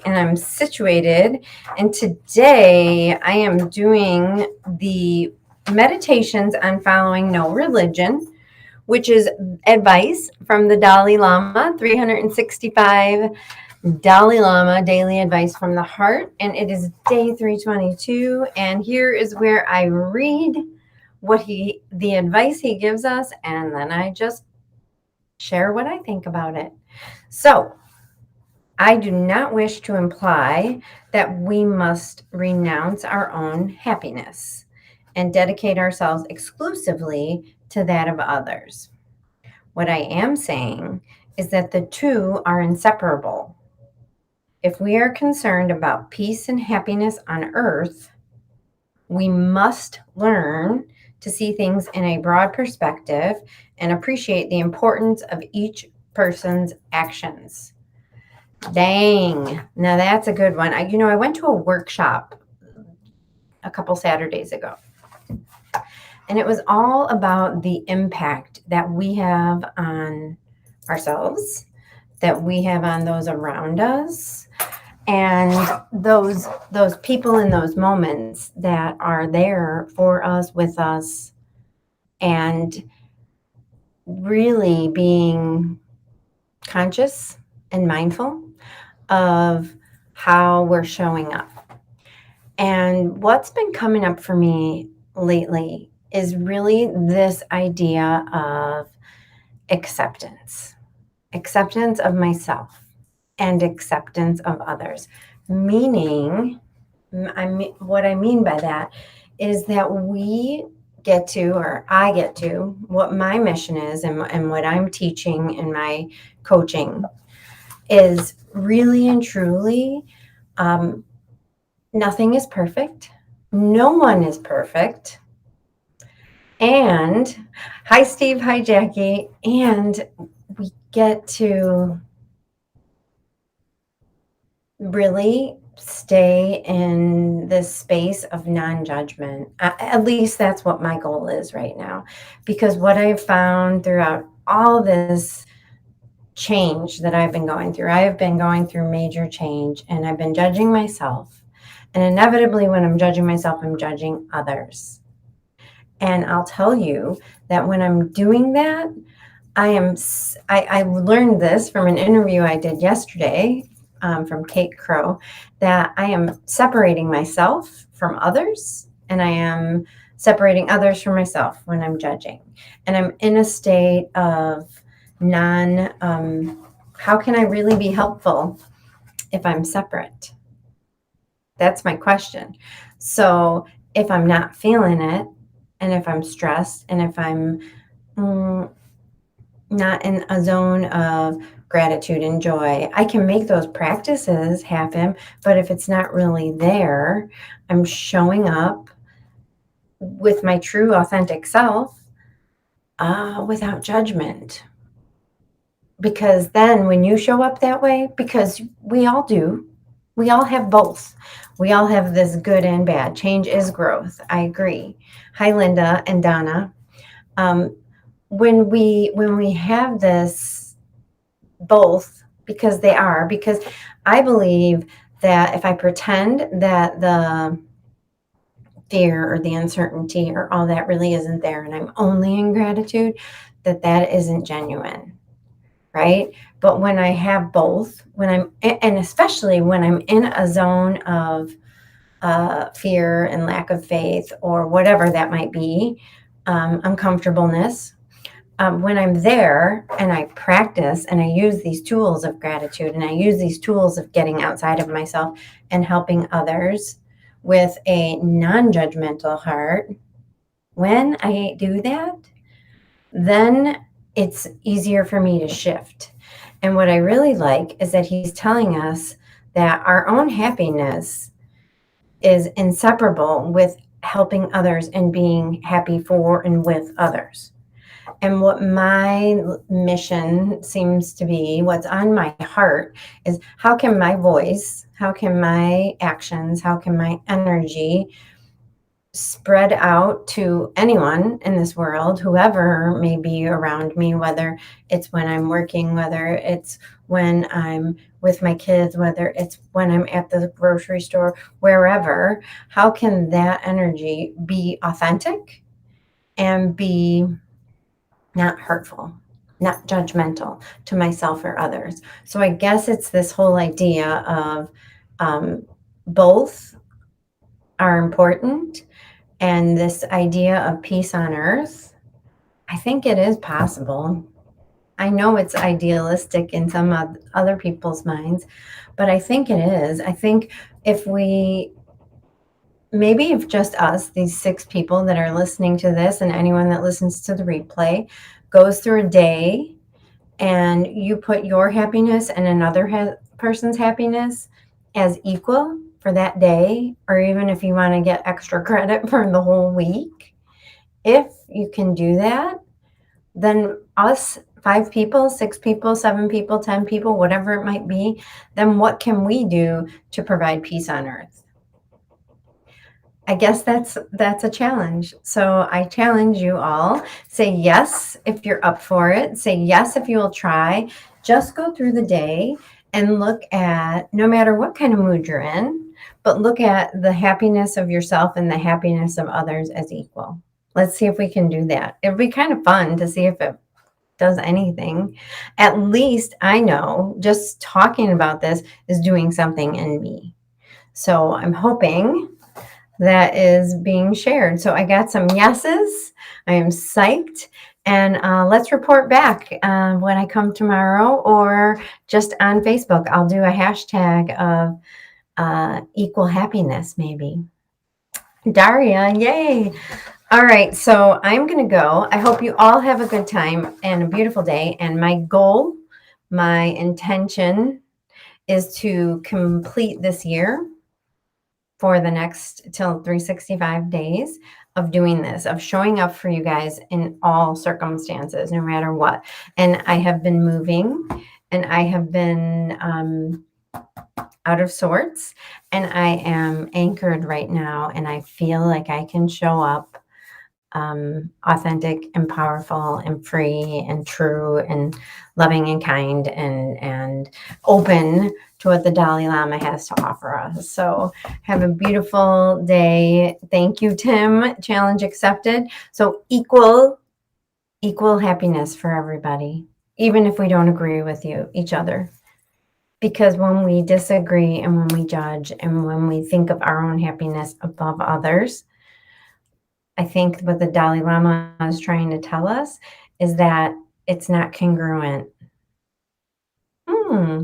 and I'm situated. And today I am doing the meditations on following no religion, which is advice from the Dalai Lama, 365 Dalai Lama daily advice from the heart. And it is day 322. And here is where I read the advice he gives us, and then I just share what I think about it. So, I do not wish to imply that we must renounce our own happiness and dedicate ourselves exclusively to that of others. What I am saying is that the two are inseparable. If we are concerned about peace and happiness on earth, we must learn to see things in a broad perspective and appreciate the importance of each person's actions. Dang. Now that's a good one. I went to a workshop a couple Saturdays ago, and it was all about the impact that we have on ourselves, that we have on those around us, and those people in those moments that are there for us, with us, and really being conscious and mindful of how we're showing up. And what's been coming up for me lately is really this idea of acceptance of myself and acceptance of others. Meaning, what I mean by that is that I get to, what my mission is, and what I'm teaching in my coaching is really and truly, nothing is perfect. No one is perfect. And hi, Steve. Hi, Jackie. And we get to really stay in this space of non-judgment. At least that's what my goal is right now. Because what I've found throughout all this change that I've been going through, I have been going through major change, and I've been judging myself. And inevitably, when I'm judging myself, I'm judging others. And I'll tell you that when I'm doing that, I learned this from an interview I did yesterday, from Kate Crow, that I am separating myself from others, and I am separating others from myself when I'm judging. And I'm in a state of how can I really be helpful if I'm separate? That's my question. So if I'm not feeling it, and if I'm stressed, and if I'm not in a zone of gratitude and joy, I can make those practices happen. But if it's not really there, I'm showing up with my true, authentic self, without judgment. Because then when you show up that way, because we all do, we all have both. We all have this good and bad. Change is growth. I agree. Hi, Linda and Donna. When we have this both, because I believe that if I pretend that the fear or the uncertainty or all that really isn't there, and I'm only in gratitude, that isn't genuine. Right? But when I have both, and especially when I'm in a zone of fear and lack of faith, or whatever that might be, uncomfortableness, when I'm there and I practice and I use these tools of gratitude, and I use these tools of getting outside of myself and helping others with a non-judgmental heart, when I do that, then it's easier for me to shift. And what I really like is that he's telling us that our own happiness is inseparable with helping others and being happy for and with others. And what my mission seems to be, what's on my heart, is how can my voice, how can my actions, how can my energy spread out to anyone in this world, whoever may be around me, whether it's when I'm working, whether it's when I'm with my kids, whether it's when I'm at the grocery store, wherever. How can that energy be authentic and be not hurtful, not judgmental to myself or others? So I guess it's this whole idea of both are important, and this idea of peace on earth, I think it is possible. I know it's idealistic in some other people's minds, but I think it is. I think if we, maybe if just us, these 6 people that are listening to this, and anyone that listens to the replay, goes through a day and you put your happiness and another person's happiness as equal for that day, or even if you want to get extra credit for the whole week, if you can do that, then us 5 people, 6 people, 7 people, 10 people, whatever it might be, then what can we do to provide peace on earth? I guess that's a challenge. So I challenge you all. Say yes if you're up for it. Say yes if you will try. Just go through the day and look at, no matter what kind of mood you're in, but look at the happiness of yourself and the happiness of others as equal. Let's see if we can do that. It'll be kind of fun to see if it does anything. At least I know just talking about this is doing something in me. So I'm hoping that is being shared. So I got some yeses. I am psyched. And let's report back when I come tomorrow, or just on Facebook. I'll do a hashtag of equal happiness, maybe. Daria, yay. All right, so I'm going to go. I hope you all have a good time and a beautiful day. And my goal, my intention is to complete this year for the next till 365 days of doing this, of showing up for you guys in all circumstances, no matter what. And I have been moving, and I have been out of sorts, and I am anchored right now, and I feel like I can show up authentic and powerful and free and true and loving and kind and open to what the Dalai Lama has to offer us. So have a beautiful day. Thank you, Tim. Challenge accepted. So equal happiness for everybody, even if we don't agree with each other. Because when we disagree and when we judge and when we think of our own happiness above others, I think what the Dalai Lama is trying to tell us is that it's not congruent.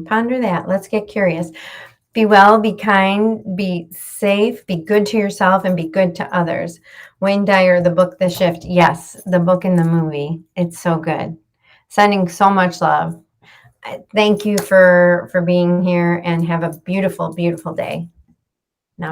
Ponder that. Let's get curious. Be well, be kind, be safe, be good to yourself, and be good to others. Wayne Dyer, the book, The Shift. Yes, the book and the movie. It's so good. Sending so much love. Thank you for being here, and have a beautiful, beautiful day.